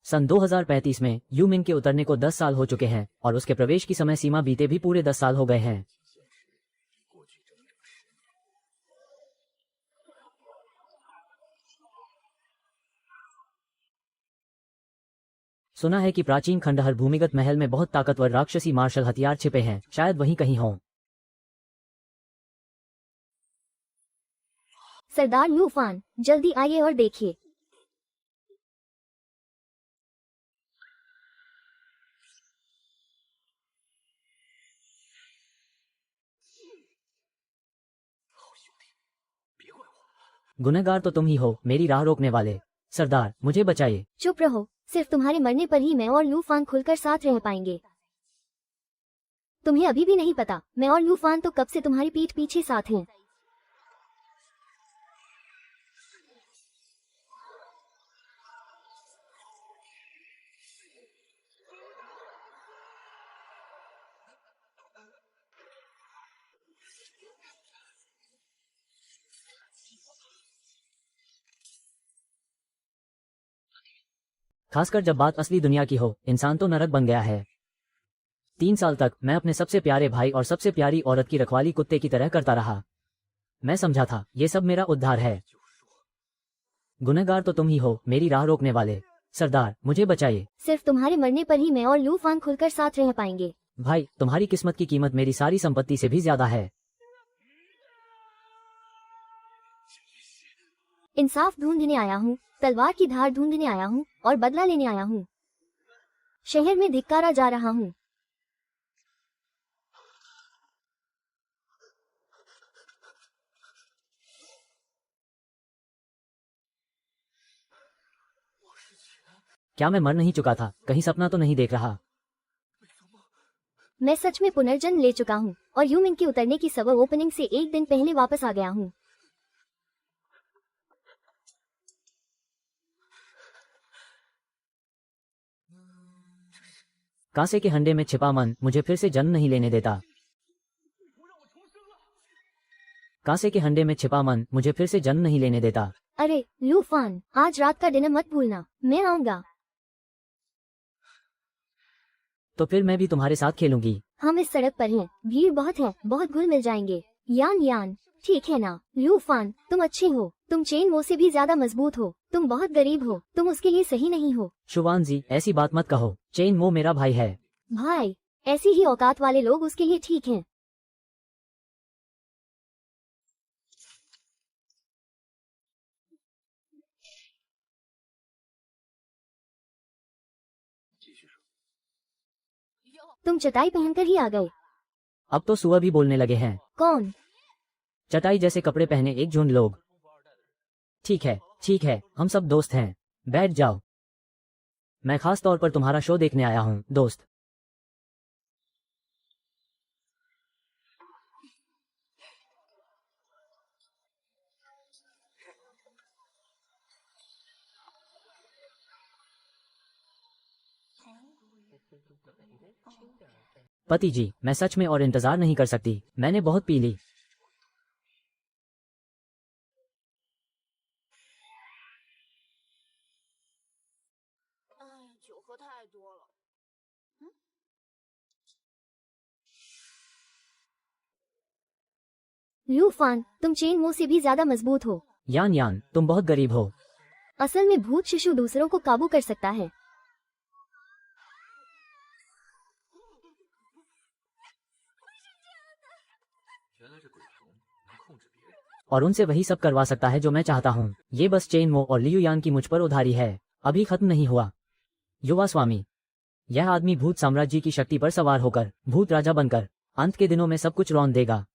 सन 2035 में you Ming के उतरने को 10 साल हो चुके हैं और उसके प्रवेश की समय सीमा बीते भी पूरे 10 साल हो गए हैं। सुना है कि प्राचीन खंडहर भूमिगत महल में बहुत ताकतवर राक्षसी मार्शल हथियार छिपे हैं, शायद वहीं कहीं हों। सरदार लू फान, जल्दी आइए और देखिए। गुनहगार तो तुम ही हो, मेरी राह रोकने वाले। सरदार, मुझे बचाइए। चुप रहो, सिर्फ तुम्हारे मरने पर ही मैं और लू फान खुलकर साथ रह पाएंगे। तुम्हें अभी भी नहीं पता, मैं और लू फान तो कब से तुम्हारी पीठ पीछे साथ हैं। खासकर जब बात असली दुनिया की हो, इंसान तो नरक बन गया है। 3 साल तक मैं अपने सबसे प्यारे भाई और सबसे प्यारी औरत की रखवाली कुत्ते की तरह करता रहा। मैं समझा था ये सब मेरा उद्धार है। गुनहगार तो तुम ही हो, मेरी राह रोकने वाले। सरदार, मुझे बचाइए। सिर्फ तुम्हारे मरने पर ही मैं और लू फान खुलकर साथ रह पाएंगे। भाई, तुम्हारी किस्मत की कीमत मेरी सारी संपत्ति से भी ज्यादा है। इंसाफ ढूंढने आया हूँ, तलवार की धार ढूंढने आया हूँ और बदला लेने आया हूँ। शहर में धिक्कारा जा रहा हूँ। क्या मैं मर नहीं चुका था? कहीं सपना तो नहीं देख रहा? मैं सच में पुनर्जन्म ले चुका हूँ और यू मिंग के उतरने की सवर ओपनिंग से एक दिन पहले वापस आ गया हूँ। कांसे के हंडे में छिपा मन मुझे फिर से जन्म नहीं लेने देता। कांसे के हंडे में छिपा मन मुझे फिर से जन्म नहीं लेने देता। अरे लू फान, आज रात का डिनर मत भूलना, मैं आऊंगा। तो फिर मैं भी तुम्हारे साथ खेलूंगी। हम इस सड़क पर हैं, भीड़ बहुत है, बहुत घुल मिल जाएंगे। यान यान, ठीक है ना? लू फान, तुम अच्छे हो, तुम चेन मो से भी ज्यादा मजबूत हो, तुम बहुत गरीब हो, तुम उसके लिए सही नहीं हो। शुवान जी, ऐसी बात मत कहो, चेन मो मेरा भाई है। भाई, ऐसी ही औकात वाले लोग उसके लिए ठीक हैं। तुम चटाई पहनकर ही आ गए। अब तो सुअर भी बोलने लगे हैं। कौन? चटाई जैसे कपड़े पहने एक झुंड लोग। ठीक है, ठीक है, हम सब दोस्त हैं। बैठ जाओ। मैं खास तौर पर तुम्हारा शो देखने आया हूँ, दोस्त। पति जी, मैं सच में और इंतजार नहीं कर सकती, मैंने बहुत पी ली। लू फान, तुम चेन मो से भी ज्यादा मजबूत हो। यान यान, तुम बहुत गरीब हो। असल में भूत शिशु दूसरों को काबू कर सकता है। और उनसे वही सब करवा सकता है जो मैं चाहता हूँ। ये बस चेन मो और लियू यान की मुझ पर उधारी है, अभी खत्म नहीं हुआ। युवा स्वामी, यह आदमी भूत साम्राज्य की शक्ति पर सवार होकर भूत राजा बनकर अंत के दिनों में सब कुछ रौंद देगा।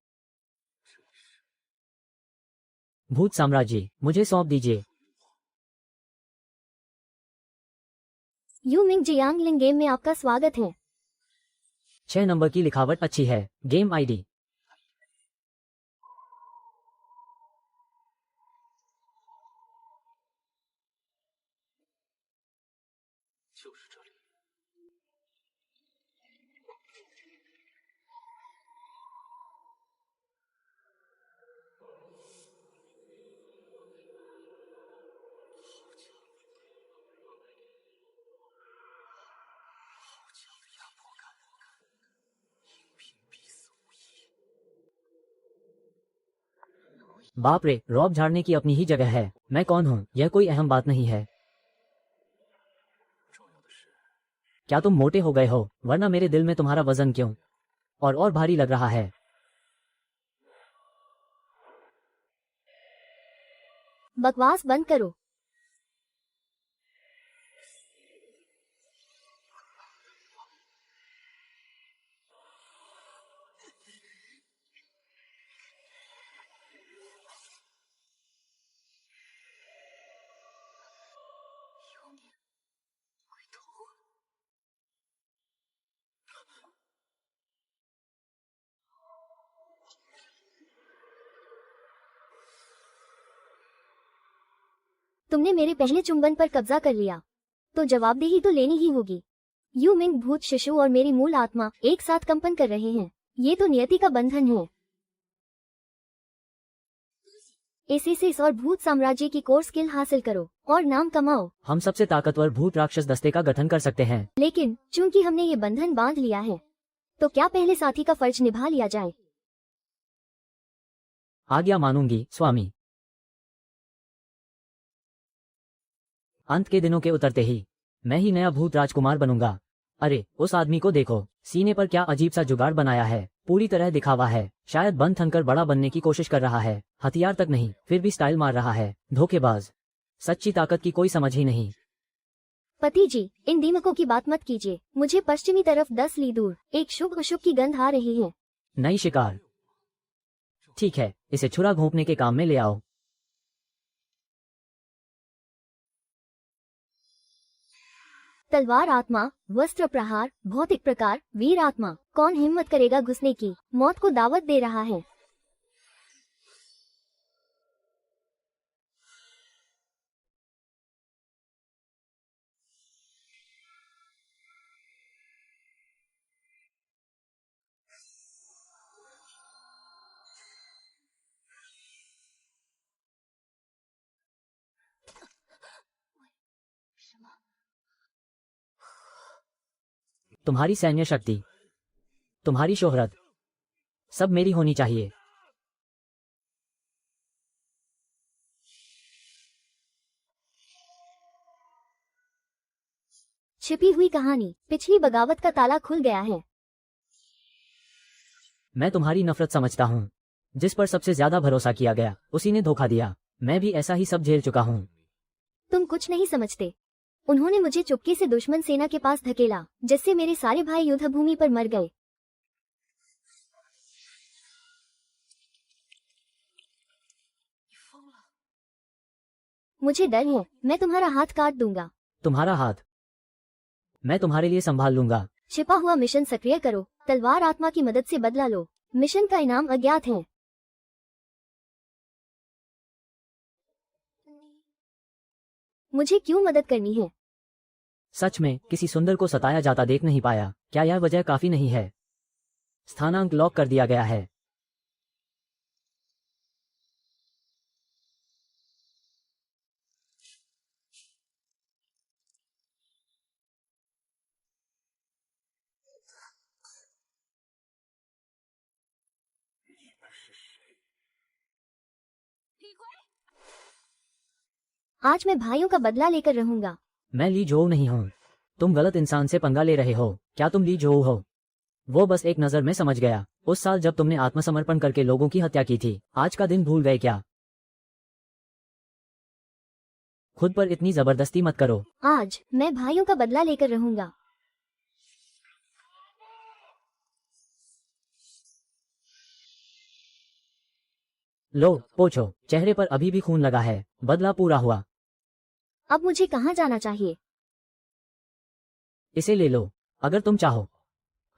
भूत साम्राज्य मुझे सौंप दीजिए। यू मिंग जियांगलिंग गेम में आपका स्वागत है। 6 नंबर की लिखावट अच्छी है। गेम आईडी बाप रे, रॉब झाड़ने की अपनी ही जगह है। मैं कौन हूँ यह कोई अहम बात नहीं है। क्या तुम मोटे हो गए हो? वरना मेरे दिल में तुम्हारा वजन क्यों और भारी लग रहा है। बकवास बंद करो। तुमने मेरे पहले चुंबन पर कब्जा कर लिया, तो जवाबदेही तो लेनी ही होगी। यू मिंग भूत शिशु और मेरी मूल आत्मा एक साथ कंपन कर रहे हैं। ये तो नियति का बंधन है। एसीसिस और भूत साम्राज्य की कोर स्किल हासिल करो और नाम कमाओ। हम सबसे ताकतवर भूत राक्षस दस्ते का गठन कर सकते हैं। लेकिन चूंकि हमने ये बंधन बांध लिया है, तो क्या पहले साथी का फर्ज निभा लिया जाए? आज्ञा मानूंगी स्वामी। अंत के दिनों के उतरते ही मैं ही नया भूत राजकुमार बनूंगा। अरे उस आदमी को देखो, सीने पर क्या अजीब सा जुगाड़ बनाया है। पूरी तरह दिखावा है। शायद बंद थनकर बड़ा बनने की कोशिश कर रहा है। हथियार तक नहीं, फिर भी स्टाइल मार रहा है। धोखेबाज। सच्ची ताकत की कोई समझ ही नहीं। पति जी, इन दीमकों की बात मत कीजिए। मुझे पश्चिमी तरफ 10 ली दूर एक शुभ अशुभ की गंध आ रही है। नई शिकार। ठीक है, इसे छुरा घोंपने के काम में ले आओ। तलवार आत्मा, वस्त्र प्रहार, भौतिक प्रकार, वीर आत्मा। कौन हिम्मत करेगा घुसने की? मौत को दावत दे रहा है। तुम्हारी सैन्य शक्ति, तुम्हारी शोहरत, सब मेरी होनी चाहिए। छिपी हुई कहानी। पिछली बगावत का ताला खुल गया है। मैं तुम्हारी नफरत समझता हूँ। जिस पर सबसे ज्यादा भरोसा किया गया उसी ने धोखा दिया। मैं भी ऐसा ही सब झेल चुका हूँ। तुम कुछ नहीं समझते। उन्होंने मुझे चुपके से दुश्मन सेना के पास धकेला, जिससे मेरे सारे भाई युद्ध भूमि पर मर गए। मुझे डर है, मैं तुम्हारा हाथ काट दूंगा। तुम्हारा हाथ मैं तुम्हारे लिए संभाल लूंगा। छिपा हुआ मिशन सक्रिय करो। तलवार आत्मा की मदद से बदला लो। मिशन का इनाम अज्ञात है। मुझे क्यों मदद करनी है? सच में किसी सुंदर को सताया जाता देख नहीं पाया। क्या यह वजह काफी नहीं है? स्थानांक लॉक कर दिया गया है। आज मैं भाइयों का बदला लेकर रहूंगा। मैं ली जोऊ नहीं हूँ। तुम गलत इंसान से पंगा ले रहे हो। क्या तुम ली जोऊ हो? वो बस एक नजर में समझ गया। उस साल जब तुमने आत्मसमर्पण करके लोगों की हत्या की थी, आज का दिन भूल गए क्या? खुद पर इतनी जबरदस्ती मत करो। आज मैं भाइयों का बदला लेकर रहूंगा। लो पोछो, चेहरे पर अभी भी खून लगा है। बदला पूरा हुआ। अब मुझे कहाँ जाना चाहिए? इसे ले लो। अगर तुम चाहो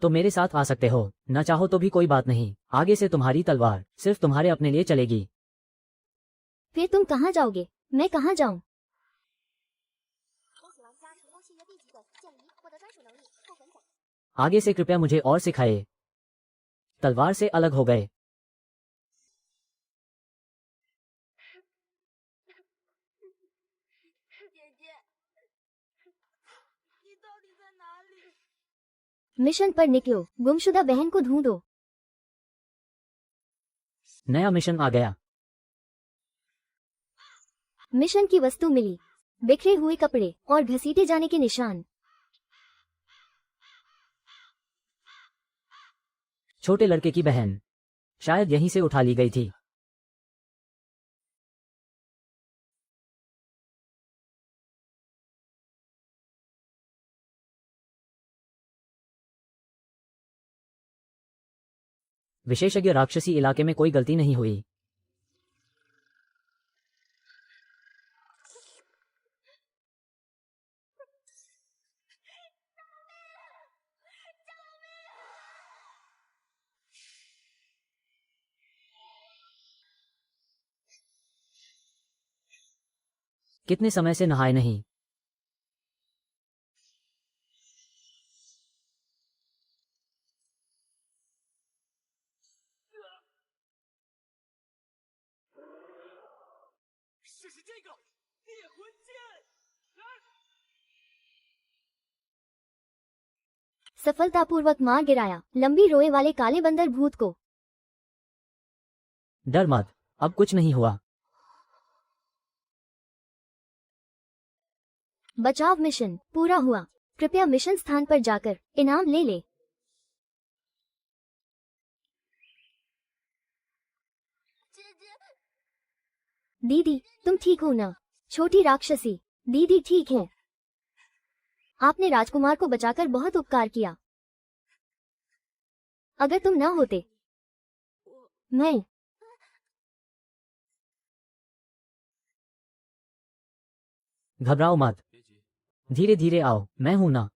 तो मेरे साथ आ सकते हो, न चाहो तो भी कोई बात नहीं। आगे से तुम्हारी तलवार सिर्फ तुम्हारे अपने लिए चलेगी। फिर तुम कहाँ जाओगे? मैं कहाँ जाऊँ? आगे से कृपया मुझे और सिखाए। तलवार से अलग हो गए। मिशन पर निकलो। गुमशुदा बहन को ढूंढो। नया मिशन आ गया। मिशन की वस्तु मिली, बिखरे हुए कपड़े और घसीटे जाने के निशान। छोटे लड़के की बहन शायद यहीं से उठा ली गई थी। विशेषज्ञ राक्षसी इलाके में कोई गलती नहीं हुई। कितने समय से नहाए नहीं। सफलतापूर्वक मार गिराया लंबी रोए वाले काले बंदर भूत को। डर मत, अब कुछ नहीं हुआ। बचाव मिशन पूरा हुआ। कृपया मिशन स्थान पर जाकर इनाम ले ले। दीदी तुम ठीक हो ना? छोटी राक्षसी, दीदी ठीक है। आपने राजकुमार को बचाकर बहुत उपकार किया। अगर तुम ना होते मैं। घबराओ मत, धीरे धीरे आओ, मैं हूं ना।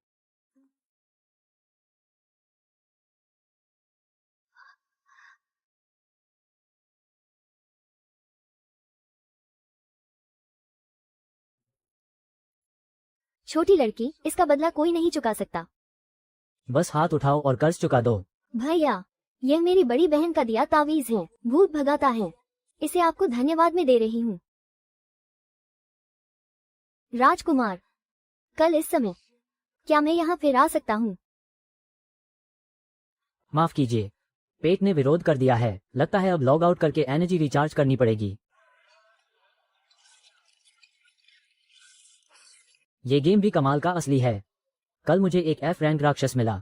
छोटी लड़की, इसका बदला कोई नहीं चुका सकता। बस हाथ उठाओ और कर्ज चुका दो। भैया, यह मेरी बड़ी बहन का दिया तावीज है, भूत भगाता है। इसे आपको धन्यवाद में दे रही हूँ। राजकुमार, कल इस समय क्या मैं यहाँ फिर आ सकता हूँ? माफ कीजिए, पेट ने विरोध कर दिया है। लगता है अब लॉग आउट करके एनर्जी रिचार्ज करनी पड़ेगी। ये गेम भी कमाल का असली है। कल मुझे एक F रैंक राक्षस मिला।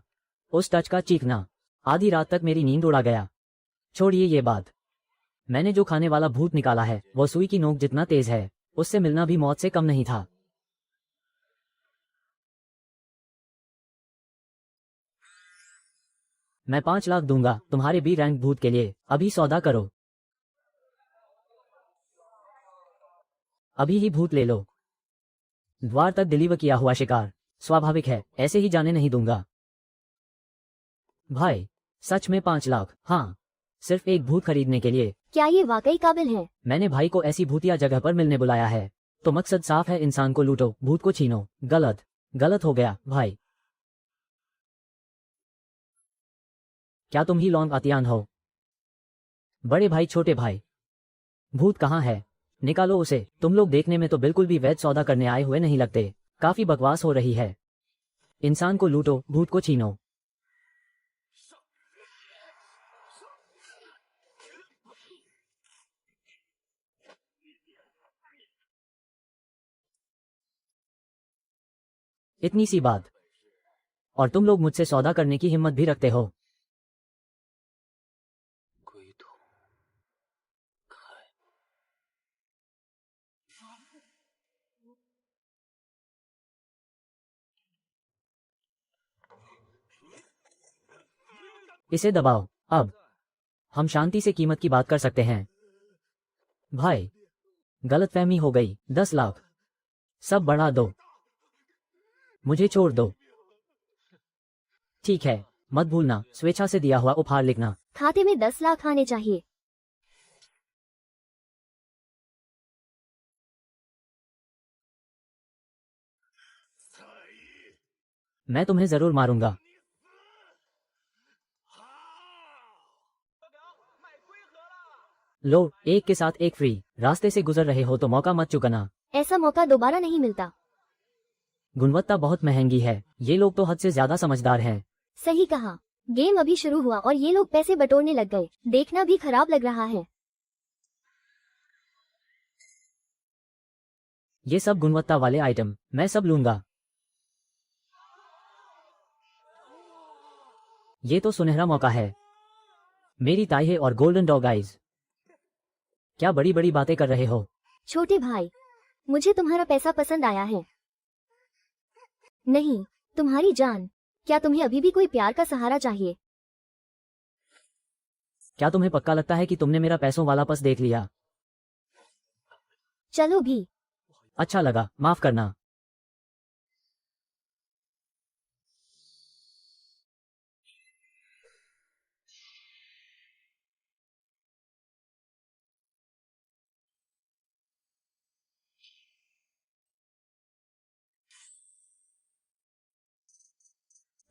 उस टच का चीखना आधी रात तक मेरी नींद उड़ा गया। छोड़िए ये बात, मैंने जो खाने वाला भूत निकाला है वो सुई की नोक जितना तेज है। उससे मिलना भी मौत से कम नहीं था। मैं 5 लाख दूंगा तुम्हारे बी रैंक भूत के लिए। अभी सौदा करो, अभी ही भूत ले लो। द्वार तक डिलीवर किया हुआ शिकार, स्वाभाविक है, ऐसे ही जाने नहीं दूंगा। भाई, सच में 5 लाख? हाँ, सिर्फ एक भूत खरीदने के लिए। क्या ये वाकई काबिल है? मैंने भाई को ऐसी भूतिया जगह पर मिलने बुलाया है, तो मकसद साफ है, इंसान को लूटो, भूत को छीनो। गलत, गलत हो गया भाई। क्या तुम ही लौंग आतियान हो? बड़े भाई, छोटे भाई, भूत कहाँ है? निकालो उसे। तुम लोग देखने में तो बिल्कुल भी वैध सौदा करने आए हुए नहीं लगते। काफी बकवास हो रही है। इंसान को लूटो, भूत को छीनो। इतनी सी बात, और तुम लोग मुझसे सौदा करने की हिम्मत भी रखते हो? इसे दबाओ। अब हम शांति से कीमत की बात कर सकते हैं। भाई, गलतफहमी हो गई। 10 लाख सब बढ़ा दो, मुझे छोड़ दो। ठीक है, मत भूलना स्वेच्छा से दिया हुआ उपहार लिखना। खाते में 10 लाख आने चाहिए। मैं तुम्हें जरूर मारूंगा। लो, एक के साथ एक फ्री। रास्ते से गुजर रहे हो तो मौका मत चुकाना। ऐसा मौका दोबारा नहीं मिलता। गुणवत्ता बहुत महंगी है। ये लोग तो हद से ज्यादा समझदार हैं। सही कहा। गेम अभी शुरू हुआ और ये लोग पैसे बटोरने लग गए। देखना भी खराब लग रहा है। ये सब गुणवत्ता वाले आइटम मैं सब लूंगा। ये तो सुनहरा मौका है। मेरी ताई और गोल्डन डॉग आइज, क्या बड़ी बड़ी बातें कर रहे हो? छोटे भाई, मुझे तुम्हारा पैसा पसंद आया है। नहीं, तुम्हारी जान। क्या तुम्हें अभी भी कोई प्यार का सहारा चाहिए? क्या तुम्हें पक्का लगता है कि तुमने मेरा पैसों वाला पर्स देख लिया? चलो भी। अच्छा लगा, माफ करना।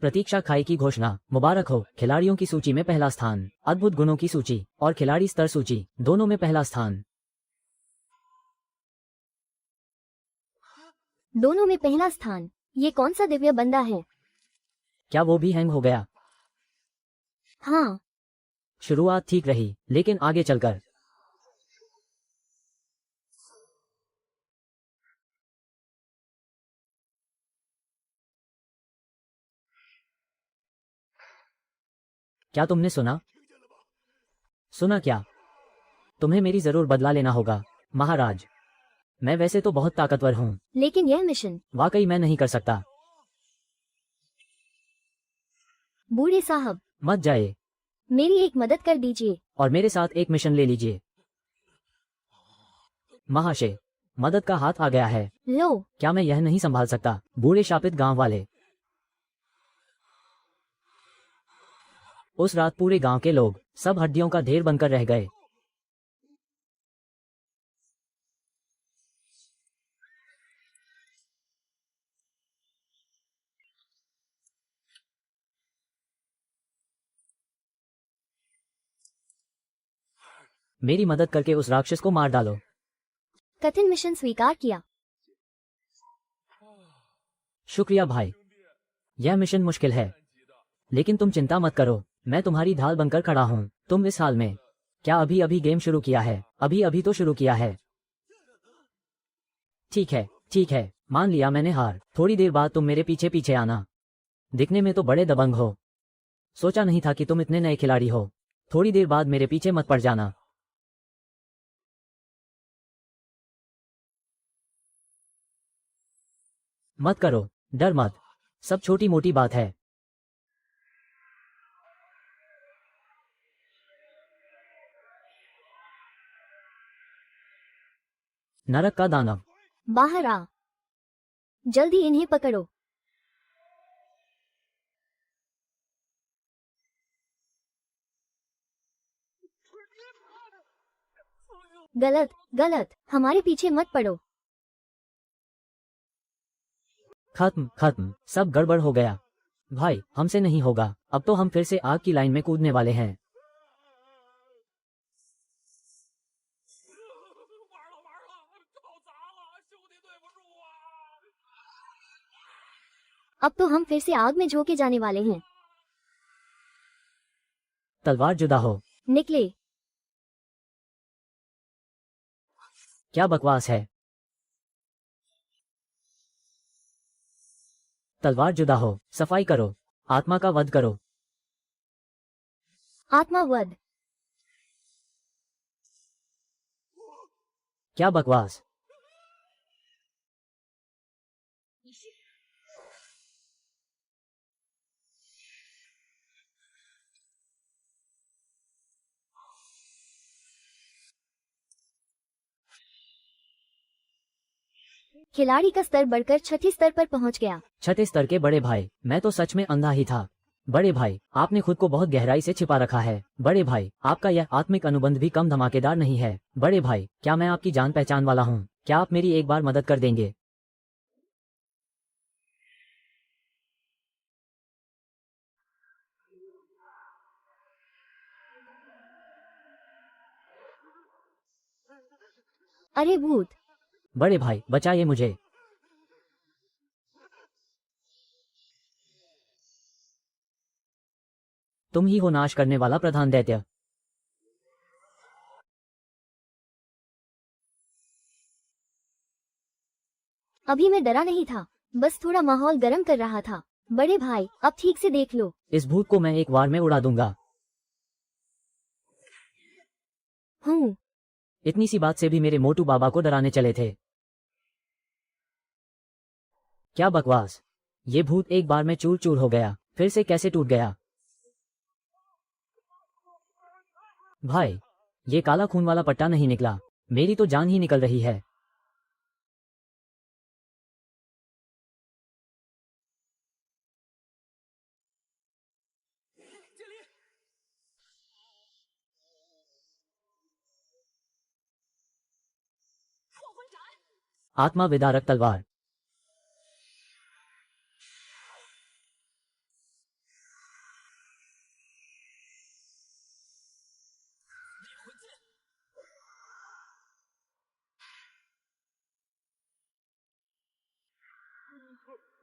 प्रतीक्षा खाई की घोषणा, मुबारक हो। खिलाड़ियों की सूची में पहला स्थान, अद्भुत गुणों की सूची और खिलाड़ी स्तर सूची दोनों में पहला स्थान। दोनों में पहला स्थान। ये कौन सा दिव्य बंदा है? क्या वो भी हैंग हो गया? हाँ। शुरुआत ठीक रही, लेकिन आगे चलकर क्या तुमने सुना? सुना क्या? तुम्हें मेरी जरूर बदला लेना होगा महाराज। मैं वैसे तो बहुत ताकतवर हूँ, लेकिन यह मिशन वाकई मैं नहीं कर सकता। बूढ़े साहब, मत जाए मेरी एक मदद कर दीजिए। और मेरे साथ एक मिशन ले लीजिए। महाशय, मदद का हाथ आ गया है। लो। क्या मैं यह नहीं संभाल सकता? बूढ़े शापित गांव वाले। उस रात पूरे गांव के लोग सब हड्डियों का ढेर बनकर रह गए। मेरी मदद करके उस राक्षस को मार डालो। कठिन मिशन स्वीकार किया। शुक्रिया भाई। यह मिशन मुश्किल है, लेकिन तुम चिंता मत करो, मैं तुम्हारी ढाल बनकर खड़ा हूँ। तुम इस हाल में क्या अभी अभी गेम शुरू किया है? अभी अभी तो शुरू किया है। ठीक है, मान लिया मैंने हार। थोड़ी देर बाद तुम मेरे पीछे पीछे आना। दिखने में तो बड़े दबंग हो। सोचा नहीं था कि तुम इतने नए खिलाड़ी हो। थोड़ी देर बाद मेरे पीछे मत पड़ जाना। मत करो, डर मत, सब छोटी मोटी बात है। नरक का दानव, बाहर आ। जल्दी इन्हें पकड़ो। गलत, गलत, हमारे पीछे मत पड़ो। खत्म, सब गड़बड़ हो गया। भाई, हमसे नहीं होगा। अब तो हम फिर से आग की लाइन में कूदने वाले हैं। अब तो हम फिर से आग में झोंके जाने वाले हैं। तलवार जुदा हो। निकले। क्या बकवास है? तलवार जुदा हो, सफाई करो, आत्मा का वध करो। आत्मावध। क्या बकवास? खिलाड़ी का स्तर बढ़कर छठी स्तर पर पहुंच गया। छठे स्तर के बड़े भाई, मैं तो सच में अंधा ही था। बड़े भाई, आपने खुद को बहुत गहराई से छिपा रखा है। बड़े भाई, आपका यह आत्मिक अनुबंध भी कम धमाकेदार नहीं है। बड़े भाई, क्या मैं आपकी जान पहचान वाला हूँ? क्या आप मेरी एक बार मदद कर देंगे? अरे भूत। बड़े भाई, बचाइए मुझे। तुम ही हो नाश करने वाला प्रधान दैत्य। अभी मैं डरा नहीं था, बस थोड़ा माहौल गर्म कर रहा था। बड़े भाई, अब ठीक से देख लो। इस भूत को मैं एक वार में उड़ा दूंगा। हूँ। इतनी सी बात से भी मेरे मोटू बाबा को डराने चले थे। क्या बकवास। ये भूत एक बार में चूर चूर हो गया, फिर से कैसे टूट गया। भाई, ये काला खून वाला पट्टा नहीं निकला, मेरी तो जान ही निकल रही है। आत्मा विदारक तलवार।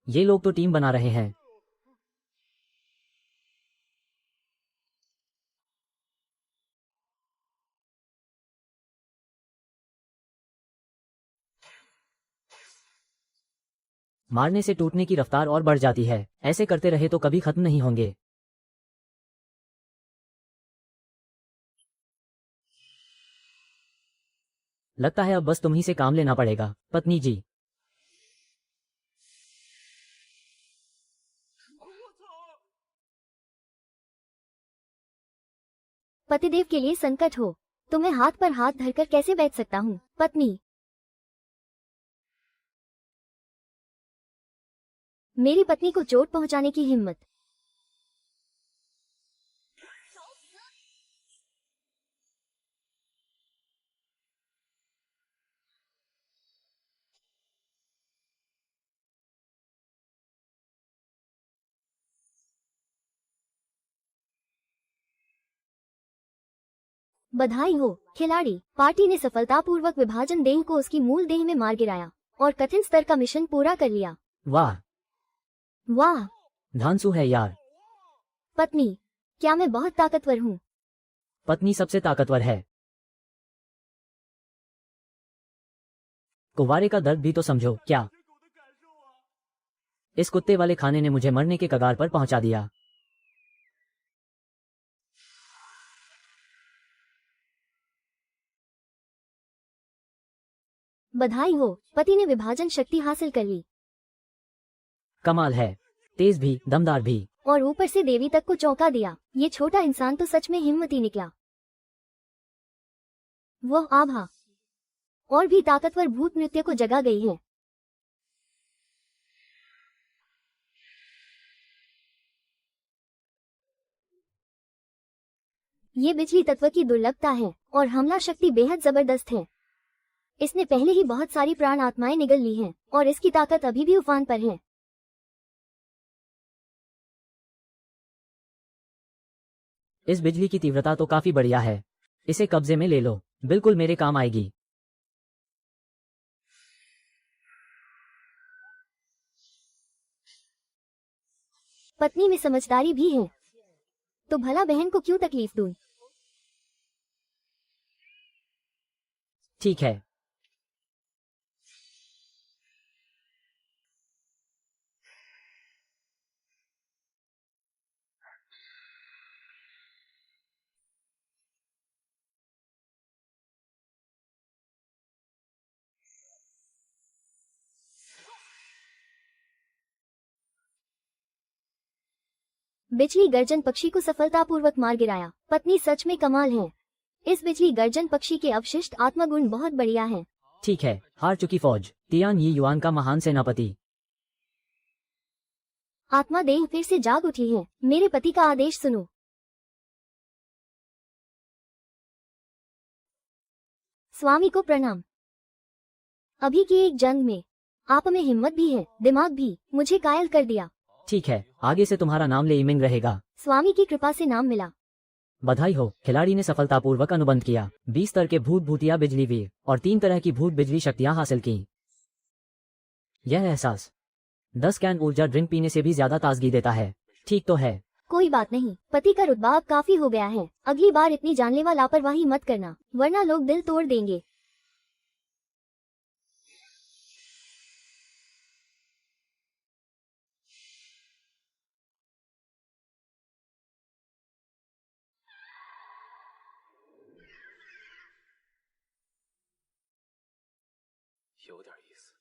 ये लोग तो टीम बना रहे हैं। मारने से टूटने की रफ्तार और बढ़ जाती है, ऐसे करते रहे तो कभी खत्म नहीं होंगे। लगता है अब बस तुम ही से काम लेना पड़ेगा, पत्नी जी। पतिदेव के लिए संकट हो तो मैं हाथ पर हाथ धरकर कैसे बैठ सकता हूँ, पत्नी। मेरी पत्नी को चोट पहुंचाने की हिम्मत। बधाई हो खिलाड़ी, पार्टी ने सफलतापूर्वक विभाजन देह को उसकी मूल देह में मार गिराया और कठिन स्तर का मिशन पूरा कर लिया। वाह वाह, धांसू है यार। पत्नी, क्या मैं बहुत ताकतवर हूँ? पत्नी सबसे ताकतवर है। कुंवारे का दर्द भी तो समझो। क्या इस कुत्ते वाले खाने ने मुझे मरने के कगार पर पहुंचा दिया। बधाई हो, पति ने विभाजन शक्ति हासिल कर ली कमाल है, तेज भी दमदार भी। और ऊपर से देवी तक को चौंका दिया। ये छोटा इंसान तो सच में हिम्मती निकला। वह आभा और भी ताकतवर भूत नृत्य को जगा गई है। ये बिजली तत्व की दुर्लभता है और हमला शक्ति बेहद जबरदस्त है। इसने पहले ही बहुत सारी प्राण आत्माएं निगल ली हैं और इसकी ताकत अभी भी उफान पर है। इस बिजली की तीव्रता तो काफी बढ़िया है, इसे कब्जे में ले लो, बिल्कुल मेरे काम आएगी। पत्नी में समझदारी भी है, तो भला बहन को क्यों तकलीफ दूं? ठीक है। बिजली गर्जन पक्षी को सफलतापूर्वक मार गिराया। पत्नी सच में कमाल है। इस बिजली गर्जन पक्षी के अवशिष्ट आत्मगुण बहुत बढ़िया हैं। ठीक है, हार चुकी फौज, तियान यी युआन का महान सेनापति। आत्मा देह फिर से जाग उठी है। मेरे पति का आदेश सुनो। स्वामी को प्रणाम। अभी की एक जंग में आप में हिम्मत भी है, दिमाग भी, मुझे कायल कर दिया। ठीक है, आगे से तुम्हारा नाम लेइमिंग रहेगा। स्वामी की कृपा से नाम मिला। बधाई हो, खिलाड़ी ने सफलतापूर्वक अनुबंध किया। 20 स्तर के भूत भूतिया बिजली वीर और 3 तरह की भूत बिजली शक्तियां हासिल की। यह एहसास 10 कैन ऊर्जा ड्रिंक पीने से भी ज्यादा ताजगी देता है। ठीक तो है। कोई बात नहीं, पति का रुतबा अब काफी हो गया है। अगली बार इतनी जानलेवा लापरवाही मत करना, वरना लोग दिल तोड़ देंगे। 有点意思。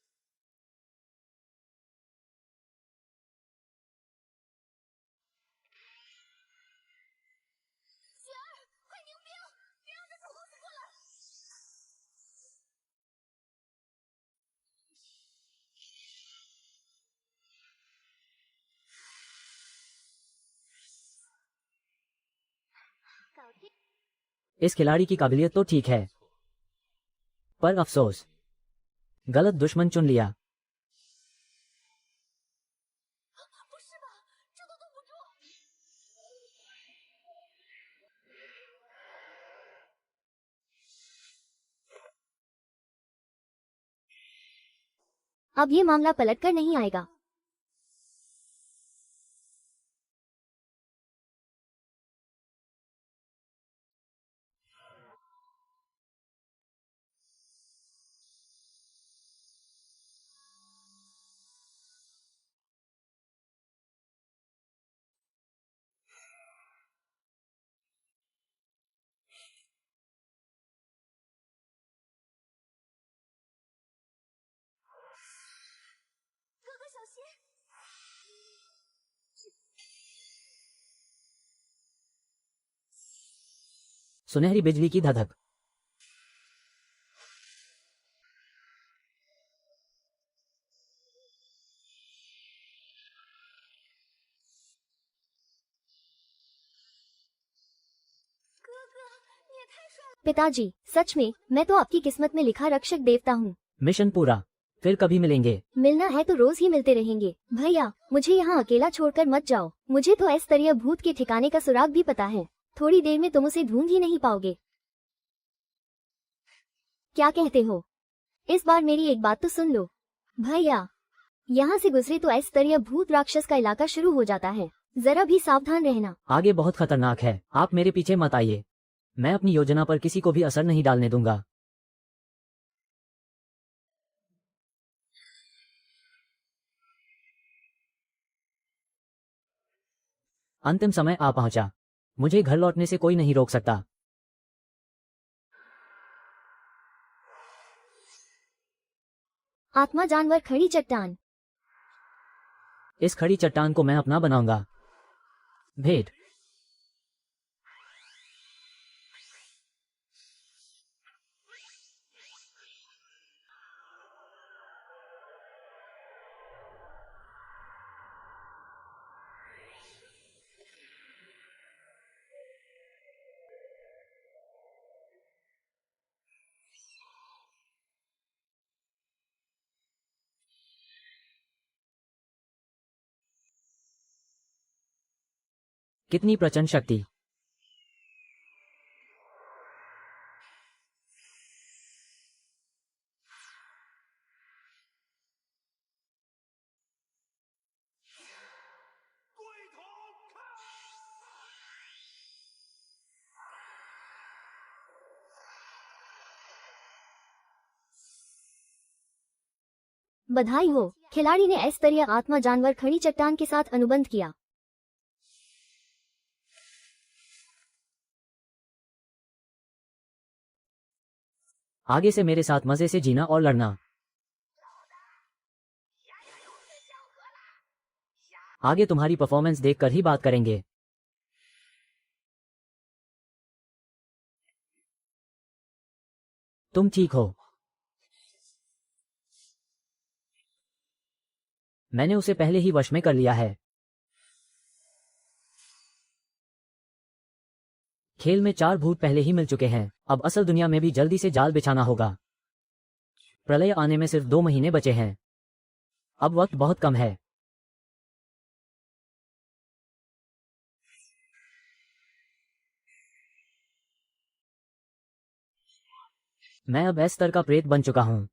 इस खिलाड़ी की काबिलियत तो ठीक है, पर अफसोस गलत दुश्मन चुन लिया। अब ये मामला पलट कर नहीं आएगा। सुनहरी बिजली की धधक। पिताजी, सच में मैं तो आपकी किस्मत में लिखा रक्षक देवता हूँ। मिशन पूरा, फिर कभी मिलेंगे। मिलना है तो रोज ही मिलते रहेंगे। भैया, मुझे यहाँ अकेला छोड़कर मत जाओ। मुझे तो ऐस्तरीय भूत के ठिकाने का सुराग भी पता है। थोड़ी देर में तुम उसे ढूंढ ही नहीं पाओगे। क्या कहते हो? इस बार मेरी एक बात तो सुन लो। भैया, यहाँ से गुजरे तो ऐस्तरीय भूत राक्षस का इलाका शुरू हो जाता है। जरा भी सावधान रहना। आगे बहुत खतरनाक है, आप मेरे पीछे मत आइए। मैं अपनी योजना पर किसी को भी असर नहीं डालने दूंगा। अंतिम समय आ पहुंचा। मुझे घर लौटने से कोई नहीं रोक सकता। आत्मा जानवर खड़ी चट्टान। इस खड़ी चट्टान को मैं अपना बनाऊंगा। भेंट। कितनी प्रचंड शक्ति। बधाई हो, खिलाड़ी ने ऐस्तरीय आत्मा जानवर खड़ी चट्टान के साथ अनुबंध किया। आगे से मेरे साथ मजे से जीना और लड़ना। आगे तुम्हारी परफॉर्मेंस देखकर ही बात करेंगे। तुम ठीक हो। मैंने उसे पहले ही वश में कर लिया है। खेल में 4 भूत पहले ही मिल चुके हैं। अब असल दुनिया में भी जल्दी से जाल बिछाना होगा। प्रलय आने में सिर्फ 2 महीने बचे हैं। अब वक्त बहुत कम है। मैं अब एस स्तर का प्रेत बन चुका हूं।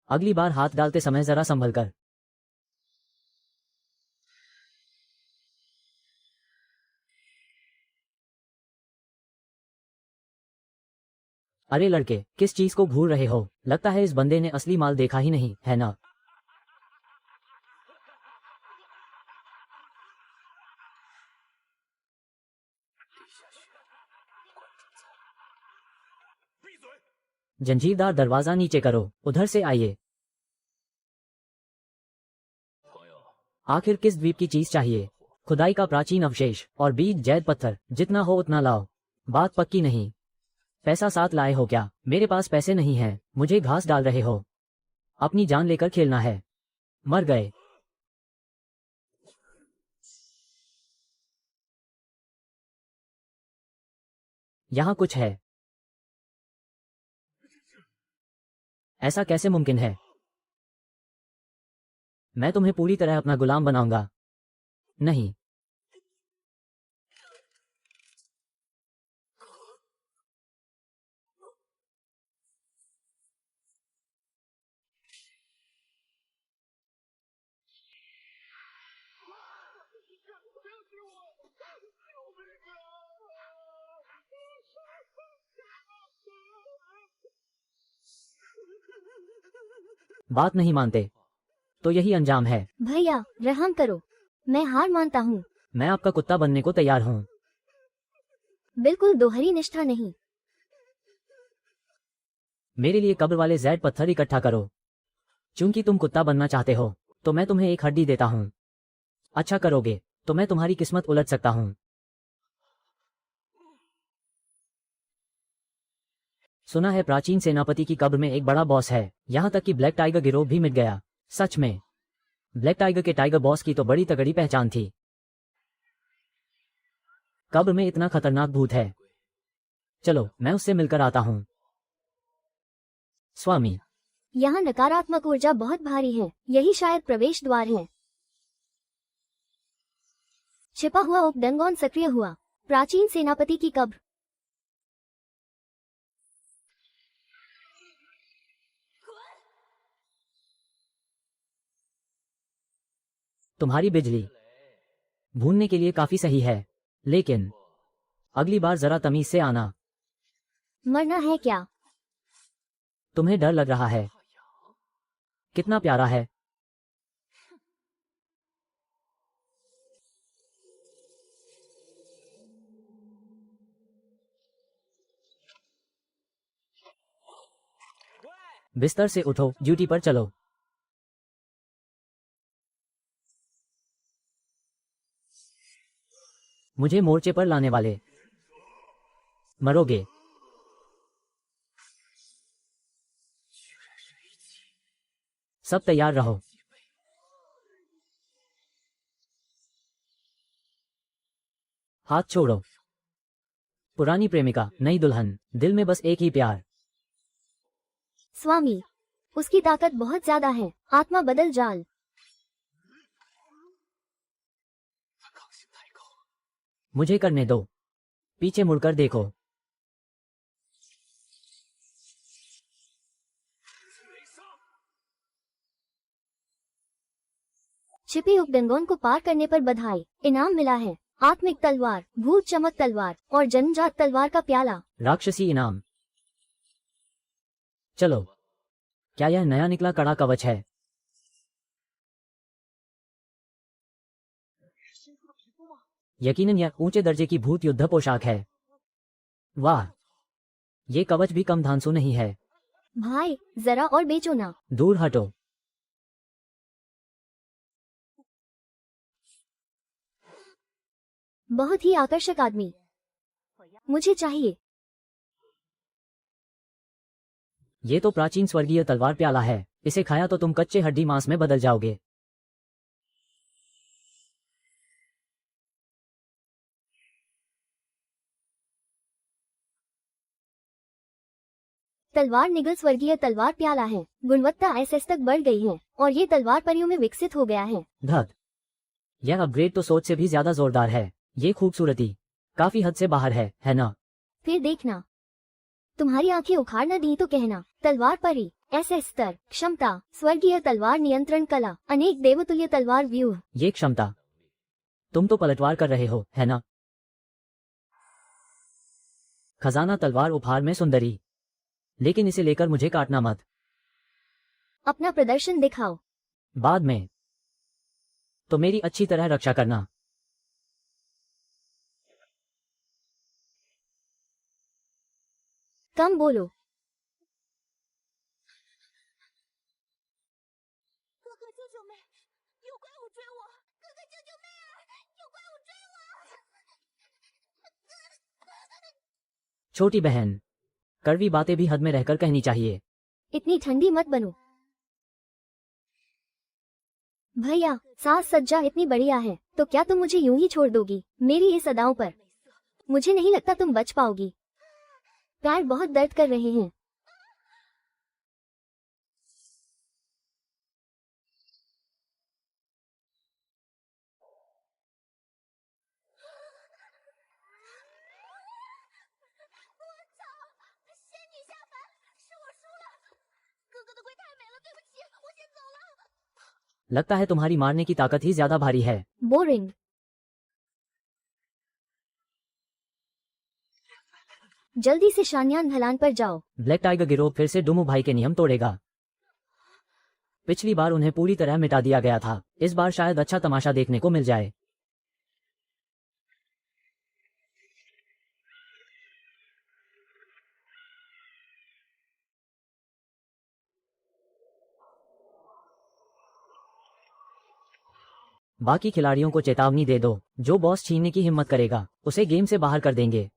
अगली बार हाथ डालते समय जरा संभल कर। अरे लड़के, किस चीज को घूर रहे हो? लगता है इस बंदे ने असली माल देखा ही नहीं, है ना? जंजीरदार दरवाजा नीचे करो। उधर से आइए। आखिर किस द्वीप की चीज चाहिए? खुदाई का प्राचीन अवशेष और बीज जैद पत्थर, जितना हो उतना लाओ। बात पक्की नहीं। पैसा साथ लाए हो क्या? मेरे पास पैसे नहीं हैं। मुझे घास डाल रहे हो? अपनी जान लेकर खेलना है। मर गए। यहाँ कुछ है। ऐसा कैसे मुमकिन है? मैं तुम्हें पूरी तरह अपना गुलाम बनाऊंगा। नहीं। बात नहीं मानते तो यही अंजाम है। भैया रहम करो, मैं हार मानता हूँ। मैं आपका कुत्ता बनने को तैयार हूँ। बिल्कुल दोहरी निष्ठा नहीं। मेरे लिए कब्र वाले जैड पत्थर इकट्ठा करो। चूंकि तुम कुत्ता बनना चाहते हो तो मैं तुम्हें एक हड्डी देता हूँ। अच्छा करोगे तो मैं तुम्हारी किस्मत उलट सकता हूँ। सुना है प्राचीन सेनापति की कब्र में एक बड़ा बॉस है। यहाँ तक कि ब्लैक टाइगर गिरोह भी मिट गया। सच में? ब्लैक टाइगर के टाइगर बॉस की तो बड़ी तगड़ी पहचान थी। कब्र में इतना खतरनाक भूत है। चलो मैं उससे मिलकर आता हूँ। स्वामी, यहाँ नकारात्मक ऊर्जा बहुत भारी है। यही शायद प्रवेश द्वार है। छिपा हुआ उपडंगोन सक्रिय हुआ। प्राचीन सेनापति की कब्र। तुम्हारी बिजली भूनने के लिए काफी सही है, लेकिन अगली बार जरा तमीज से आना। मरना है क्या? तुम्हें डर लग रहा है? कितना प्यारा है। बिस्तर से उठो, ड्यूटी पर चलो। मुझे मोर्चे पर लाने वाले मरोगे। सब तैयार रहो। हाथ छोड़ो। पुरानी प्रेमिका, नई दुल्हन, दिल में बस एक ही प्यार। स्वामी, उसकी ताकत बहुत ज्यादा है। आत्मा बदल जाल। मुझे करने दो। पीछे मुड़कर देखो। छिपी उपडंगोन को पार करने पर बधाई। इनाम मिला है आत्मिक तलवार, भूत चमक तलवार और जन्मजात तलवार का प्याला। राक्षसी इनाम। चलो, क्या यह नया निकला कड़ा कवच है? यकीनन यह ऊंचे दर्जे की भूत युद्ध पोशाक है। वाह, ये कवच भी कम धांसू नहीं है। भाई जरा और बेचो ना। दूर हटो। बहुत ही आकर्षक आदमी। मुझे चाहिए। ये तो प्राचीन स्वर्गीय तलवार प्याला है। इसे खाया तो तुम कच्चे हड्डी मांस में बदल जाओगे। तलवार निगल स्वर्गीय तलवार प्याला है। गुणवत्ता एसएस तक बढ़ गई है और ये तलवार परियों में विकसित हो गया है। धत, यह अपग्रेड तो सोच से भी ज्यादा जोरदार है। ये खूबसूरती काफी हद से बाहर है ना? फिर देखना, तुम्हारी आंखें उखाड़ न दी तो कहना। तलवार परी, एसएस स्तर, क्षमता, स्वर्गीय तलवार नियंत्रण कला, अनेक देवतुल्य तलवार व्यूह। ये क्षमता, तुम तो पलटवार कर रहे हो, है ना? खजाना तलवार उपहार में सुंदरी, लेकिन इसे लेकर मुझे काटना मत। अपना प्रदर्शन दिखाओ। बाद में तो मेरी अच्छी तरह रक्षा करना। कम बोलो। छोटी बहन, कड़वी बातें भी हद में रहकर कहनी चाहिए। इतनी ठंडी मत बनो भैया। साज सज्जा इतनी बढ़िया है, तो क्या तुम मुझे यूं ही छोड़ दोगी मेरी इस अदाओं पर? मुझे नहीं लगता तुम बच पाओगी। पैर बहुत दर्द कर रहे हैं। लगता है तुम्हारी मारने की ताकत ही ज्यादा भारी है। बोरिंग। जल्दी से शानयान ढलान पर जाओ। ब्लैक टाइगर गिरोह फिर से डुमू भाई के नियम तोड़ेगा। पिछली बार उन्हें पूरी तरह मिटा दिया गया था, इस बार शायद अच्छा तमाशा देखने को मिल जाए। बाकी खिलाड़ियों को चेतावनी दे दो, जो बॉस छीनने की हिम्मत करेगा उसे गेम से बाहर कर देंगे।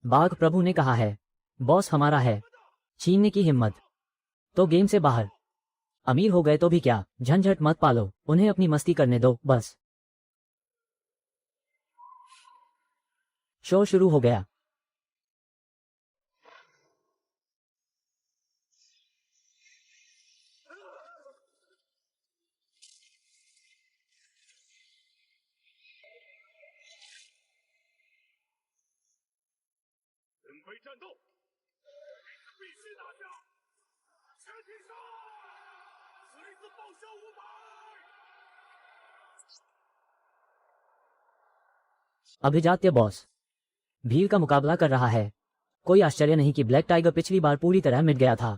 बाघ प्रभु ने कहा है, बॉस हमारा है, छीनने की हिम्मत तो गेम से बाहर। अमीर हो गए तो भी क्या, झंझट मत पालो, उन्हें अपनी मस्ती करने दो बस। शो शुरू हो गया। अभिजात्य बॉस भीड़ का मुकाबला कर रहा है। कोई आश्चर्य नहीं कि ब्लैक टाइगर पिछली बार पूरी तरह मिट गया था।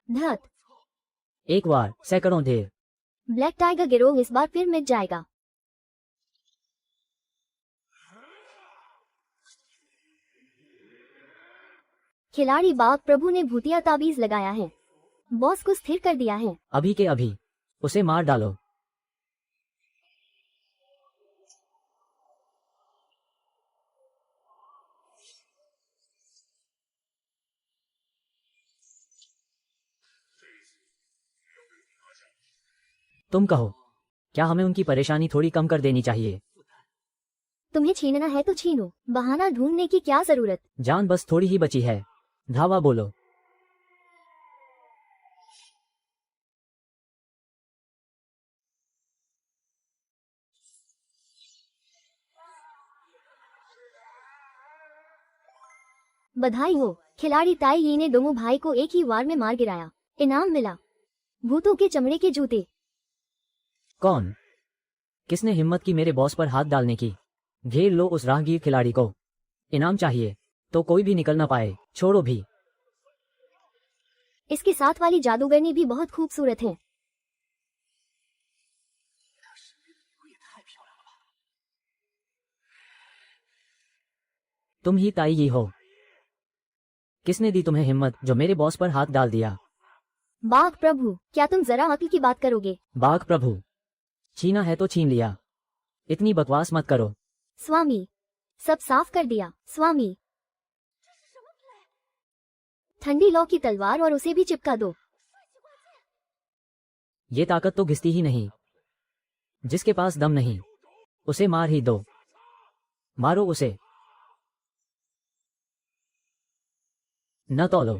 धत। एक बार सैकड़ों ढेर। ब्लैक टाइगर गिरोह इस बार फिर मिट जाएगा। खिलाड़ी बाघ प्रभु ने भूतिया ताबीज लगाया है, बॉस को स्थिर कर दिया है। अभी के अभी उसे मार डालो। तुम कहो, क्या हमें उनकी परेशानी थोड़ी कम कर देनी चाहिए? तुम्हें छीनना है तो छीनो, बहाना ढूंढने की क्या जरूरत। जान बस थोड़ी ही बची है, धावा बोलो। बधाई हो, खिलाड़ी ताई यी ने डोमू भाई को एक ही वार में मार गिराया। इनाम मिला भूतों के चमड़े के जूते। कौन? किसने हिम्मत की मेरे बॉस पर हाथ डालने की? घेर लो उस राहगीर खिलाड़ी को। इनाम चाहिए तो कोई भी निकल ना पाए, छोड़ो भी। इसके साथ वाली जादूगरनी भी बहुत खूबसूरत है। तुम ही ताई ही हो। किसने दी तुम्हें हिम्मत जो मेरे बॉस पर हाथ डाल दिया? बाघ प्रभु, क्या तुम जरा अक्ल की बात करोगे? बाघ प्रभु, छीना है तो छीन लिया, इतनी बकवास मत करो। स्वामी, सब साफ कर दिया स्वामी। ठंडी लौ की तलवार और उसे भी चिपका दो। ये ताकत तो घिसती ही नहीं। जिसके पास दम नहीं उसे मार ही दो। मारो उसे, न तौलो,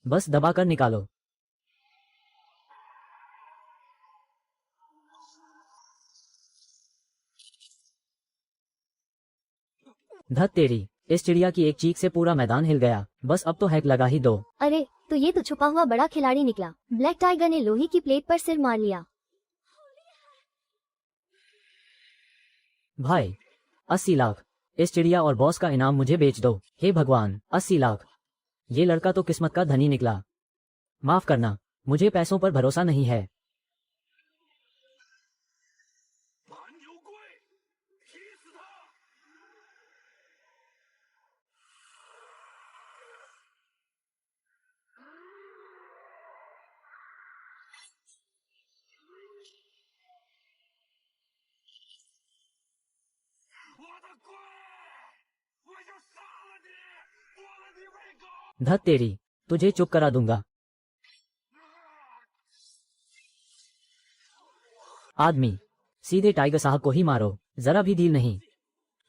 बस दबाकर निकालो। धत तेरी, इस चिड़िया की एक चीख से पूरा मैदान हिल गया। बस अब तो हैक लगा ही दो। अरे, तो ये तो छुपा हुआ बड़ा खिलाड़ी निकला। ब्लैक टाइगर ने लोहे की प्लेट पर सिर मार लिया। भाई, 80 लाख। इस चिड़िया और बॉस का इनाम मुझे बेच दो। हे भगवान, 80 लाख। ये लड़का तो किस्मत का धनी निकला। माफ करना, मुझे पैसों पर भरोसा नहीं है। धत तेरी, तुझे चुप करा दूंगा। आदमी, सीधे टाइगर साहब को ही मारो, जरा भी डील नहीं।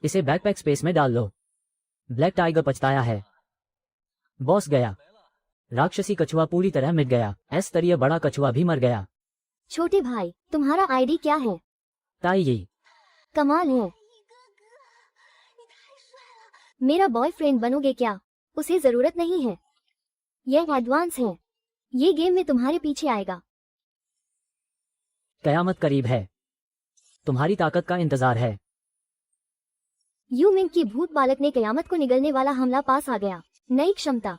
इसे बैकपैक स्पेस में डाल लो। ब्लैक टाइगर पछताया है। बॉस गया। राक्षसी कछुआ पूरी तरह मिट गया। एस स्तरीय बड़ा कछुआ भी मर गया। छोटे भाई, तुम्हारा आईडी क्या है? ताई, कमाल है। मेरा बॉयफ्रेंड बनोगे क्या? उसे जरूरत नहीं है। यह एडवांस है। ये गेम में तुम्हारे पीछे आएगा। कयामत करीब है। तुम्हारी ताकत का इंतजार है। यू मिंग की भूत बालक ने कयामत को निगलने वाला हमला पास आ गया। नई क्षमता,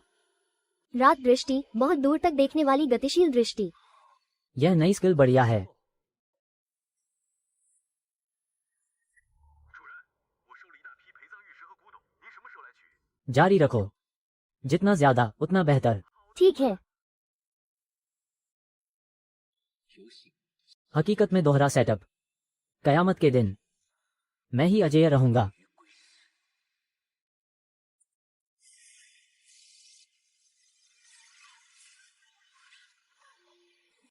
रात दृष्टि, बहुत दूर तक देखने वाली गतिशील दृष्टि। यह नई स्किल बढ़िया है। जारी रखो, जितना ज्यादा उतना बेहतर। ठीक है। हकीकत में दोहरा सेटअप। कयामत के दिन मैं ही अजेय रहूंगा।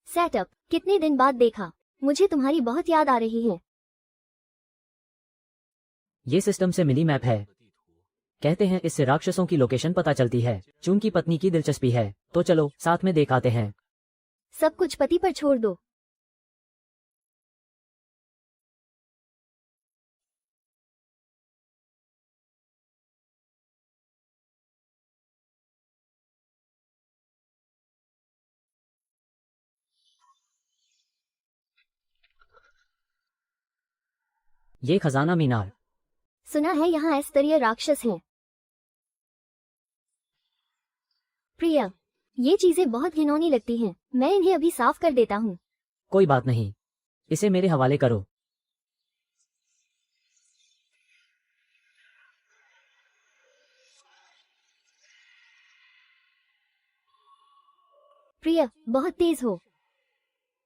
सेटअप, कितने दिन बाद देखा। मुझे तुम्हारी बहुत याद आ रही है। ये सिस्टम से मिली मैप है। कहते हैं इससे राक्षसों की लोकेशन पता चलती है। चून की पत्नी की दिलचस्पी है, तो चलो साथ में देख आते हैं। सब कुछ पति पर छोड़ दो। ये खजाना मीनार। सुना है यहाँ एस स्तरीय राक्षस हैं। प्रिया, ये चीजें बहुत घिनौनी लगती हैं। मैं इन्हें अभी साफ कर देता हूँ। कोई बात नहीं, इसे मेरे हवाले करो। प्रिया, बहुत तेज हो।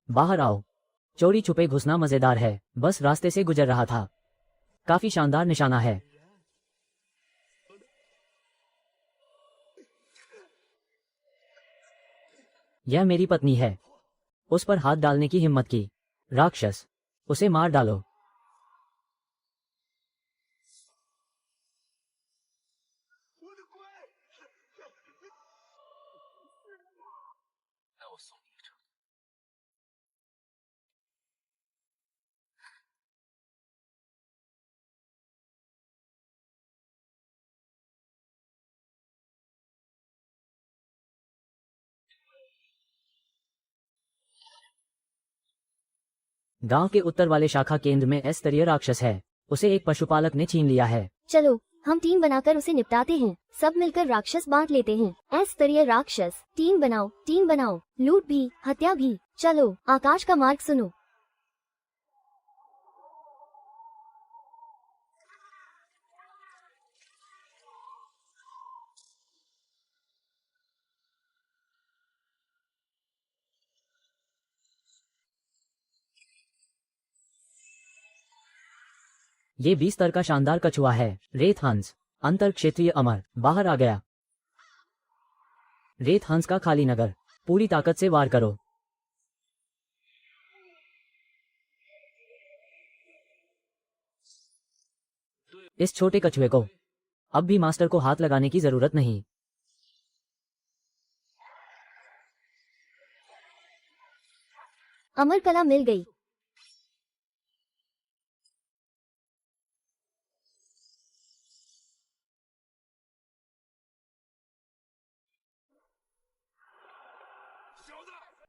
बाहर आओ। चोरी छुपे घुसना मजेदार है। बस रास्ते से गुजर रहा था। काफी शानदार निशाना है। यह मेरी पत्नी है। उस पर हाथ डालने की हिम्मत की। राक्षस, उसे मार डालो। गांव के उत्तर वाले शाखा केंद्र में एस स्तरीय राक्षस है। उसे एक पशुपालक ने छीन लिया है। चलो, हम टीम बनाकर उसे निपटाते हैं। सब मिलकर राक्षस बांट लेते हैं। एस स्तरीय राक्षस, टीम बनाओ, टीम बनाओ। लूट भी, हत्या भी। चलो, आकाश का मार्ग सुनो। ये 20 स्तर का शानदार कछुआ है। रेत हंस, अंतर क्षेत्रीय अमर, बाहर आ गया। रेत हंस का खाली नगर, पूरी ताकत से वार करो। इस छोटे कछुए को अब भी मास्टर को हाथ लगाने की जरूरत नहीं। अमर कला मिल गई।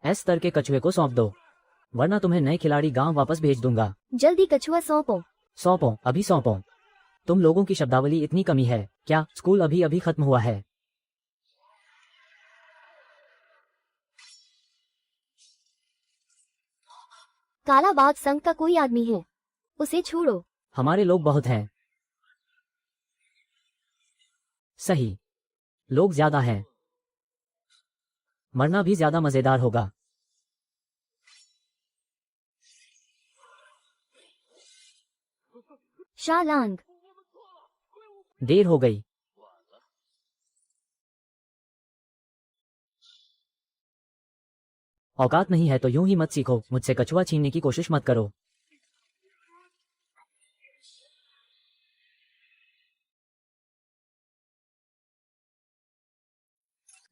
एस स्तर के कछुए को सौंप दो, वरना तुम्हें नए खिलाड़ी गांव वापस भेज दूंगा। जल्दी कछुआ सौंपो। सौंपो, अभी सौंपो। तुम लोगों की शब्दावली इतनी कमी है क्या? स्कूल अभी अभी खत्म हुआ है। काला बाघ संघ का कोई आदमी है, उसे छोड़ो। हमारे लोग बहुत हैं। सही, लोग ज्यादा हैं। मरना भी ज्यादा मजेदार होगा। शालांग। देर हो गई। औकात नहीं है तो यूं ही मत सीखो, मुझसे कछुआ छीनने की कोशिश मत करो।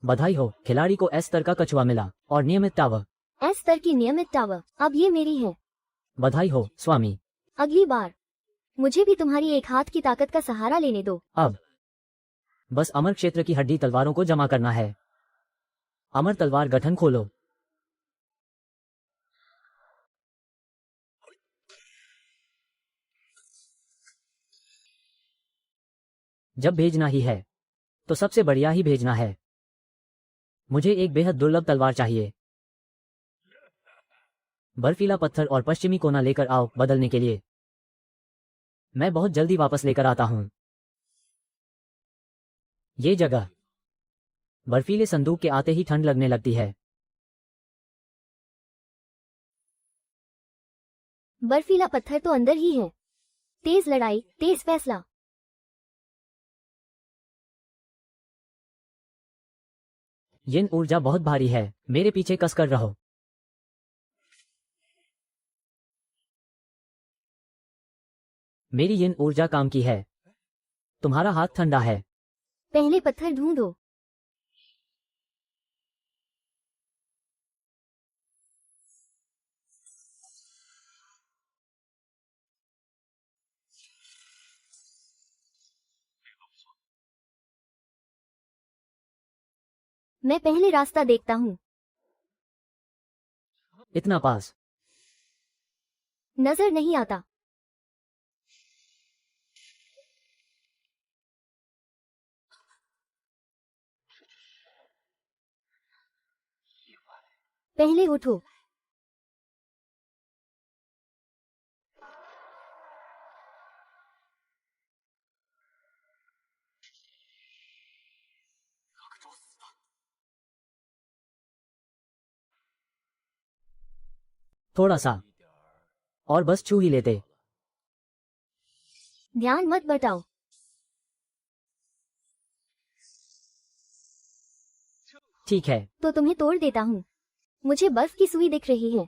बधाई हो, खिलाड़ी को एस स्तर का कछुआ मिला और नियमित टावर। एस स्तर की नियमित टावर, अब ये मेरी है। बधाई हो स्वामी। अगली बार मुझे भी तुम्हारी एक हाथ की ताकत का सहारा लेने दो। अब बस अमर क्षेत्र की हड्डी तलवारों को जमा करना है। अमर तलवार गठन खोलो। जब भेजना ही है तो सबसे बढ़िया ही भेजना है। मुझे एक बेहद दुर्लभ तलवार चाहिए। बर्फीला पत्थर और पश्चिमी कोना लेकर आओ बदलने के लिए। मैं बहुत जल्दी वापस लेकर आता हूं। ये जगह बर्फीले संदूक के आते ही ठंड लगने लगती है। बर्फीला पत्थर तो अंदर ही है। तेज लड़ाई, तेज फैसला। यिन ऊर्जा बहुत भारी है, मेरे पीछे कसकर रहो। मेरी यिन ऊर्जा काम की है। तुम्हारा हाथ ठंडा है। पहले पत्थर ढूंढो। मैं पहले रास्ता देखता हूँ। इतना पास। नजर नहीं आता। पहले उठो। थोड़ा सा और बस छू ही लेते। ध्यान मत बटाओ। ठीक है। तो तुम्हें तोड़ देता हूँ। मुझे बर्फ की सुई दिख रही है।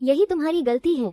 यही तुम्हारी गलती है।